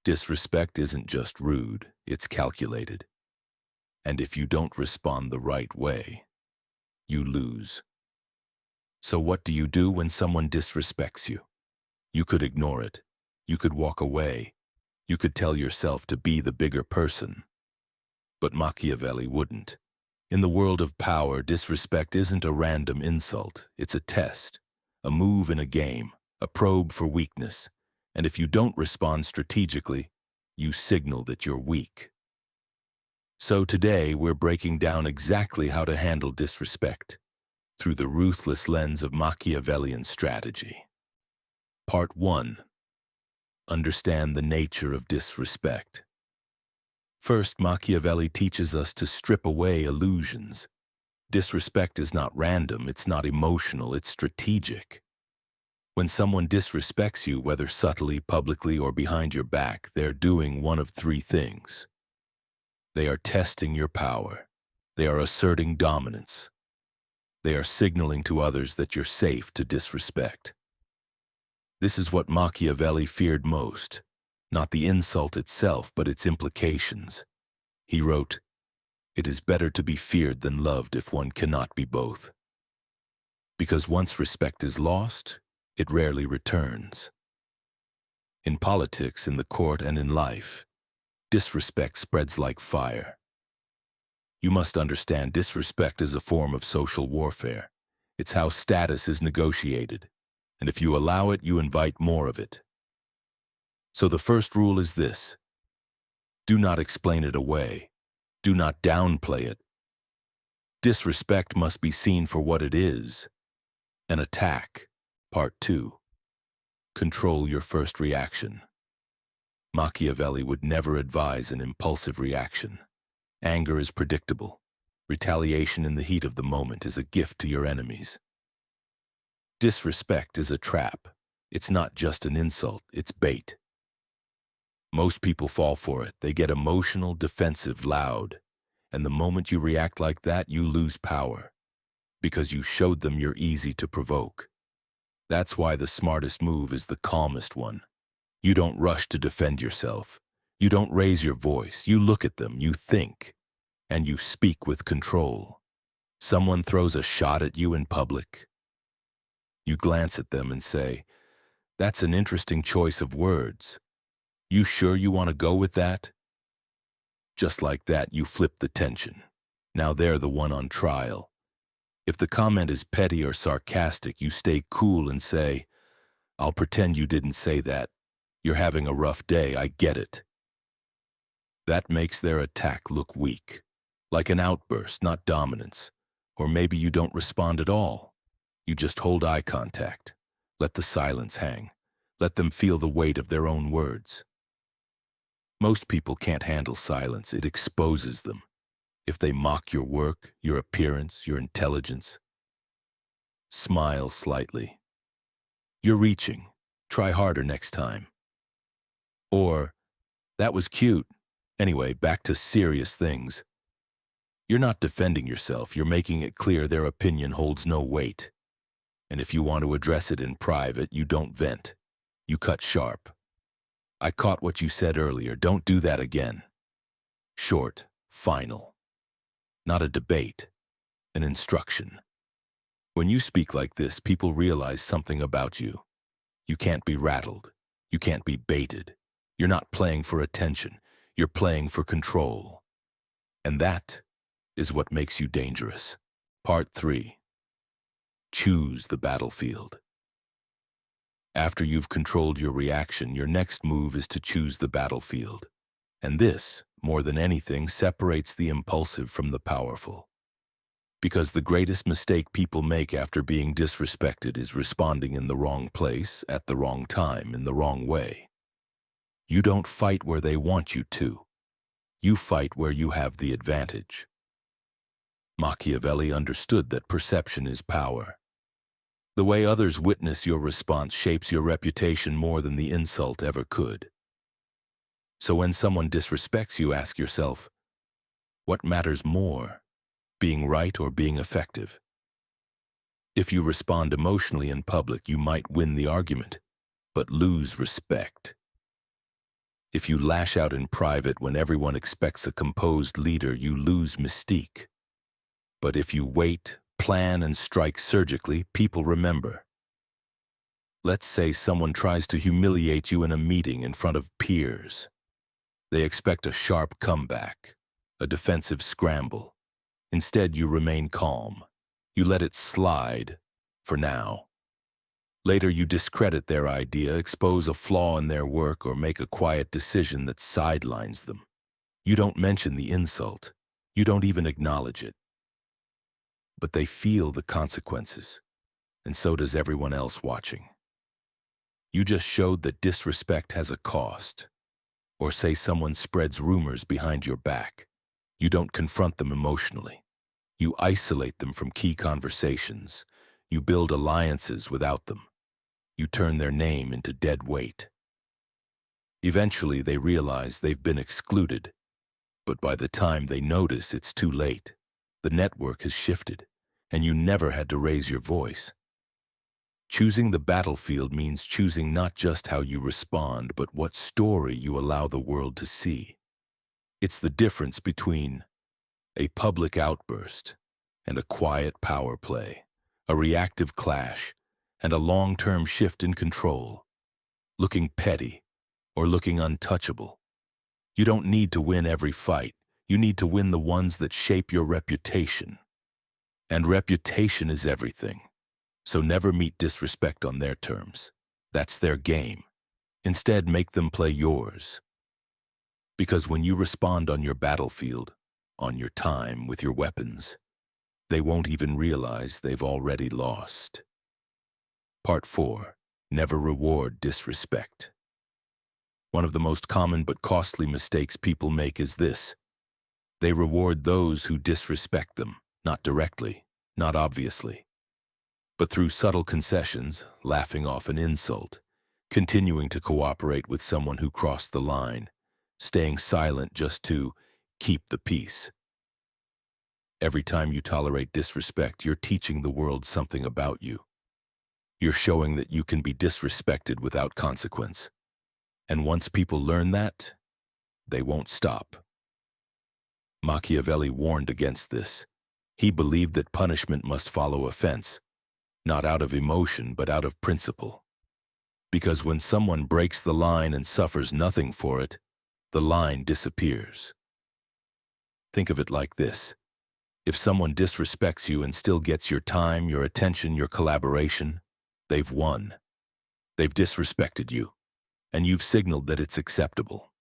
Disrespect isn't just rude, it's calculated. And if you don't respond the right way, you lose. So what do you do when someone disrespects you? You could ignore it. You could walk away. You could tell yourself to be the bigger person. But Machiavelli wouldn't. In the world of power, disrespect isn't a random insult. It's a test, a move in a game, a probe for weakness. And if you don't respond strategically, you signal that you're weak. So today, we're breaking down exactly how to handle disrespect through the ruthless lens of Machiavellian strategy. Part 1. Understand the nature of disrespect. First, Machiavelli teaches us to strip away illusions. Disrespect is not random, it's not emotional, it's strategic. When someone disrespects you, whether subtly, publicly, or behind your back, they're doing one of three things. They are testing your power. They are asserting dominance. They are signaling to others that you're safe to disrespect. This is what Machiavelli feared most, not the insult itself, but its implications. He wrote, "It is better to be feared than loved if one cannot be both." Because once respect is lost, it rarely returns. In politics, in the court, and in life, disrespect spreads like fire. You must understand disrespect is a form of social warfare. It's how status is negotiated, and if you allow it, you invite more of it. So the first rule is this: do not explain it away. Do not downplay it. Disrespect must be seen for what it is, an attack. Part 2. Control your first reaction. Machiavelli would never advise an impulsive reaction. Anger is predictable. Retaliation in the heat of the moment is a gift to your enemies. Disrespect is a trap. It's not just an insult, it's bait. Most people fall for it. They get emotional, defensive, loud. And the moment you react like that, you lose power. Because you showed them you're easy to provoke. That's why the smartest move is the calmest one. You don't rush to defend yourself. You don't raise your voice. You look at them, you think, and you speak with control. Someone throws a shot at you in public. You glance at them and say, "That's an interesting choice of words. You sure you want to go with that?" Just like that, you flip the tension. Now they're the one on trial. If the comment is petty or sarcastic, you stay cool and say, "I'll pretend you didn't say that. You're having a rough day, I get it." That makes their attack look weak, like an outburst, not dominance. Or maybe you don't respond at all. You just hold eye contact. Let the silence hang. Let them feel the weight of their own words. Most people can't handle silence. It exposes them. If they mock your work, your appearance, your intelligence, smile slightly. "You're reaching. Try harder next time." Or, "That was cute. Anyway, back to serious things." You're not defending yourself. You're making it clear their opinion holds no weight. And if you want to address it in private, you don't vent. You cut sharp. "I caught what you said earlier. Don't do that again." Short, final. Not a debate, an instruction. When you speak like this, people realize something about you. You can't be rattled. You can't be baited. You're not playing for attention. You're playing for control. And that is what makes you dangerous. Part 3. Choose the battlefield. After you've controlled your reaction, your next move is to choose the battlefield. And this, more than anything, separates the impulsive from the powerful. Because the greatest mistake people make after being disrespected is responding in the wrong place, at the wrong time, in the wrong way. You don't fight where they want you to. You fight where you have the advantage. Machiavelli understood that perception is power. The way others witness your response shapes your reputation more than the insult ever could. So when someone disrespects you, ask yourself, what matters more, being right or being effective? If you respond emotionally in public, you might win the argument, but lose respect. If you lash out in private when everyone expects a composed leader, you lose mystique. But if you wait, plan, and strike surgically, people remember. Let's say someone tries to humiliate you in a meeting in front of peers. They expect a sharp comeback, a defensive scramble. Instead, you remain calm. You let it slide, for now. Later, you discredit their idea, expose a flaw in their work, or make a quiet decision that sidelines them. You don't mention the insult. You don't even acknowledge it. But they feel the consequences, and so does everyone else watching. You just showed that disrespect has a cost. Or say someone spreads rumors behind your back. You don't confront them emotionally. You isolate them from key conversations. You build alliances without them. You turn their name into dead weight. Eventually, they realize they've been excluded. But by the time they notice, it's too late. The network has shifted, and you never had to raise your voice. Choosing the battlefield means choosing not just how you respond, but what story you allow the world to see. It's the difference between a public outburst and a quiet power play, a reactive clash, and a long-term shift in control. Looking petty or looking untouchable. You don't need to win every fight. You need to win the ones that shape your reputation. And reputation is everything. So never meet disrespect on their terms. That's their game. Instead, make them play yours. Because when you respond on your battlefield, on your time, with your weapons, they won't even realize they've already lost. Part 4. Never reward disrespect. One of the most common but costly mistakes people make is this. They reward those who disrespect them, not directly, not obviously, but through subtle concessions, laughing off an insult, continuing to cooperate with someone who crossed the line, staying silent just to keep the peace. Every time you tolerate disrespect, you're teaching the world something about you. You're showing that you can be disrespected without consequence. And once people learn that, they won't stop. Machiavelli warned against this. He believed that punishment must follow offense, not out of emotion, but out of principle. Because when someone breaks the line and suffers nothing for it, the line disappears. Think of it like this. If someone disrespects you and still gets your time, your attention, your collaboration, they've won. They've disrespected you, and you've signaled that it's acceptable.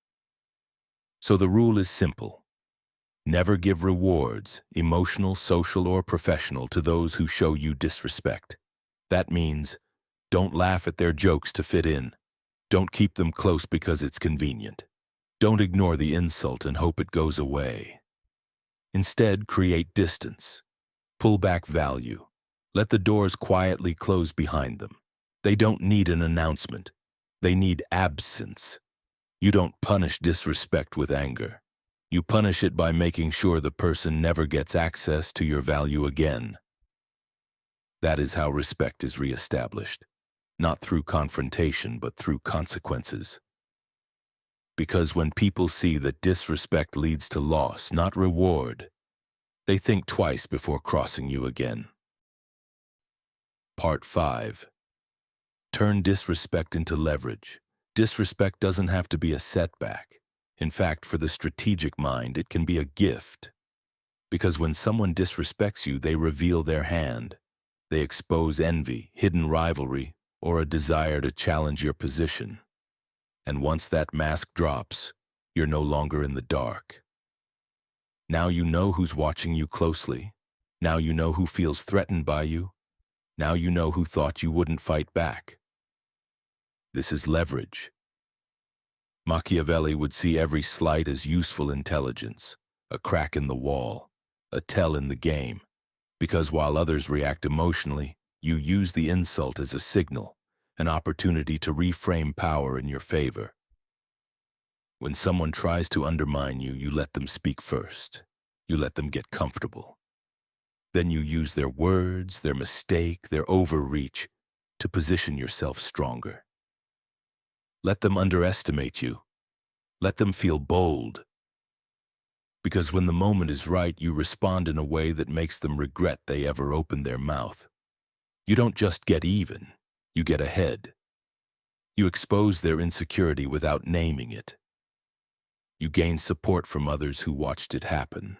So the rule is simple. Never give rewards, emotional, social, or professional, to those who show you disrespect. That means, don't laugh at their jokes to fit in. Don't keep them close because it's convenient. Don't ignore the insult and hope it goes away. Instead, create distance. Pull back value. Let the doors quietly close behind them. They don't need an announcement. They need absence. You don't punish disrespect with anger. You punish it by making sure the person never gets access to your value again. That is how respect is reestablished, not through confrontation, but through consequences. Because when people see that disrespect leads to loss, not reward, they think twice before crossing you again. Part 5. Turn disrespect into leverage. Disrespect doesn't have to be a setback. In fact, for the strategic mind, it can be a gift. Because when someone disrespects you, they reveal their hand. They expose envy, hidden rivalry, or a desire to challenge your position. And once that mask drops, you're no longer in the dark. Now you know who's watching you closely. Now you know who feels threatened by you. Now you know who thought you wouldn't fight back. This is leverage. Machiavelli would see every slight as useful intelligence, a crack in the wall, a tell in the game. Because while others react emotionally, you use the insult as a signal, an opportunity to reframe power in your favor. When someone tries to undermine you, you let them speak first. You let them get comfortable. Then you use their words, their mistake, their overreach to position yourself stronger. Let them underestimate you. Let them feel bold. Because when the moment is right, you respond in a way that makes them regret they ever opened their mouth. You don't just get even, you get ahead. You expose their insecurity without naming it. You gain support from others who watched it happen.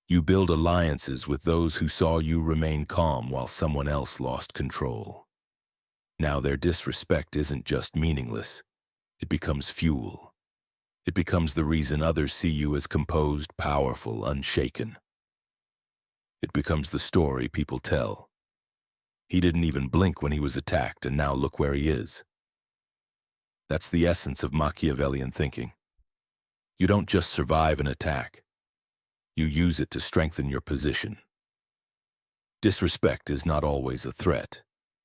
You build alliances with those who saw you remain calm while someone else lost control. Now their disrespect isn't just meaningless, it becomes fuel. It becomes the reason others see you as composed, powerful, unshaken. It becomes the story people tell. He didn't even blink when he was attacked, and now look where he is. That's the essence of Machiavellian thinking. You don't just survive an attack. You use it to strengthen your position. Disrespect is not always a threat.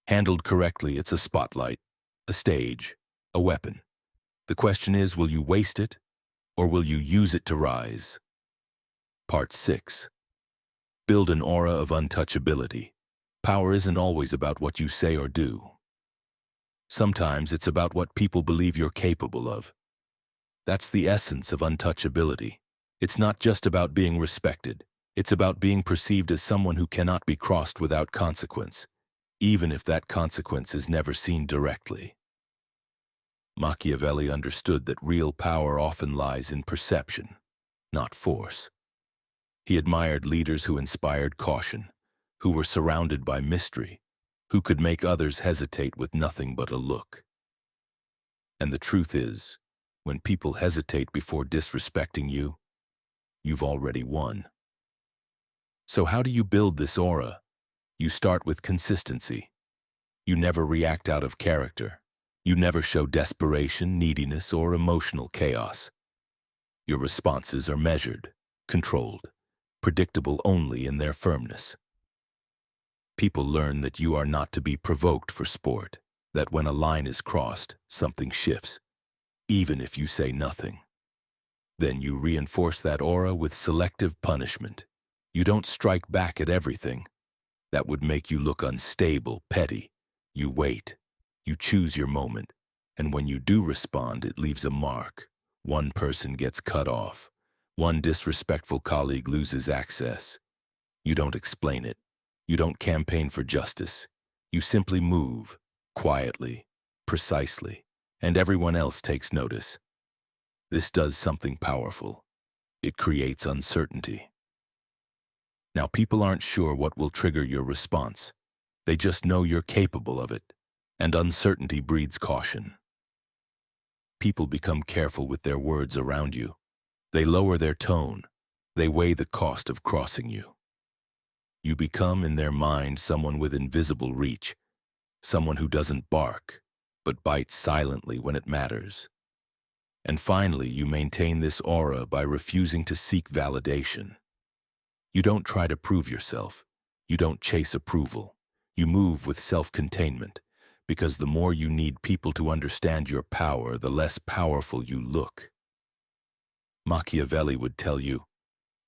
Handled correctly, it's a spotlight, a stage, a weapon. The question is, will you waste it, or will you use it to rise? Part 6. Build an aura of untouchability. Power isn't always about what you say or do. Sometimes it's about what people believe you're capable of. That's the essence of untouchability. It's not just about being respected. It's about being perceived as someone who cannot be crossed without consequence, even if that consequence is never seen directly. Machiavelli understood that real power often lies in perception, not force. He admired leaders who inspired caution, who were surrounded by mystery, who could make others hesitate with nothing but a look. And the truth is, when people hesitate before disrespecting you, you've already won. So how do you build this aura? You start with consistency. You never react out of character. You never show desperation, neediness, or emotional chaos. Your responses are measured, controlled, predictable only in their firmness. People learn that you are not to be provoked for sport, that when a line is crossed, something shifts, even if you say nothing. Then you reinforce that aura with selective punishment. You don't strike back at everything. That would make you look unstable, petty. You wait. You choose your moment. And when you do respond, it leaves a mark. One person gets cut off. One disrespectful colleague loses access. You don't explain it. You don't campaign for justice. You simply move, quietly, precisely, and everyone else takes notice. This does something powerful. It creates uncertainty. Now, people aren't sure what will trigger your response. They just know you're capable of it, and uncertainty breeds caution. People become careful with their words around you. They lower their tone. They weigh the cost of crossing you. You become, in their mind, someone with invisible reach, someone who doesn't bark, but bites silently when it matters. And finally, you maintain this aura by refusing to seek validation. You don't try to prove yourself. You don't chase approval. You move with self-containment, because the more you need people to understand your power, the less powerful you look. Machiavelli would tell you,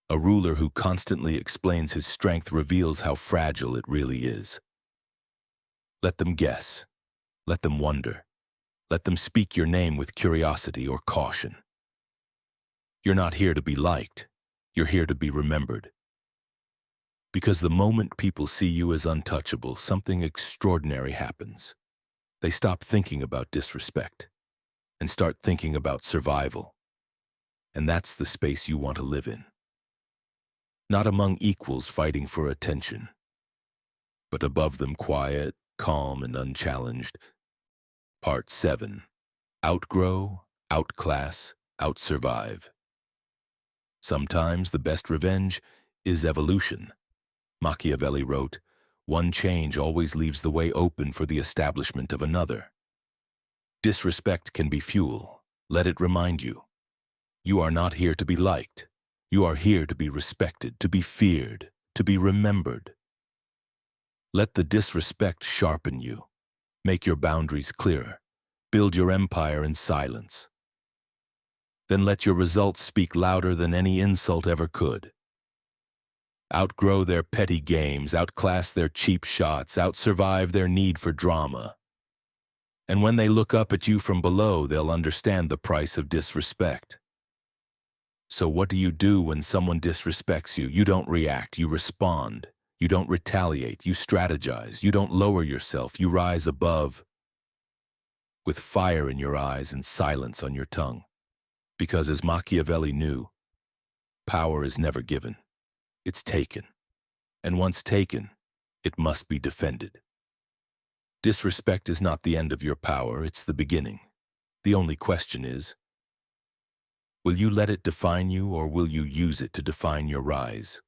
a ruler who constantly explains his strength reveals how fragile it really is. Let them guess. Let them wonder. Let them speak your name with curiosity or caution. You're not here to be liked. You're here to be remembered. Because the moment people see you as untouchable, something extraordinary happens. They stop thinking about disrespect and start thinking about survival. And that's the space you want to live in. Not among equals fighting for attention, but above them, quiet, calm, and unchallenged. Part 7. Outgrow, outclass, outsurvive. Sometimes the best revenge is evolution. Machiavelli wrote, "One change always leaves the way open for the establishment of another." Disrespect can be fuel. Let it remind you. You are not here to be liked. You are here to be respected, to be feared, to be remembered. Let the disrespect sharpen you. Make your boundaries clearer. Build your empire in silence. Then let your results speak louder than any insult ever could. Outgrow their petty games, outclass their cheap shots, outsurvive their need for drama. And when they look up at you from below, they'll understand the price of disrespect. So what do you do when someone disrespects you? You don't react, you respond. You don't retaliate, you strategize. You don't lower yourself, you rise above with fire in your eyes and silence on your tongue. Because as Machiavelli knew, power is never given, it's taken. And once taken, it must be defended. Disrespect is not the end of your power, it's the beginning. The only question is, will you let it define you or will you use it to define your rise?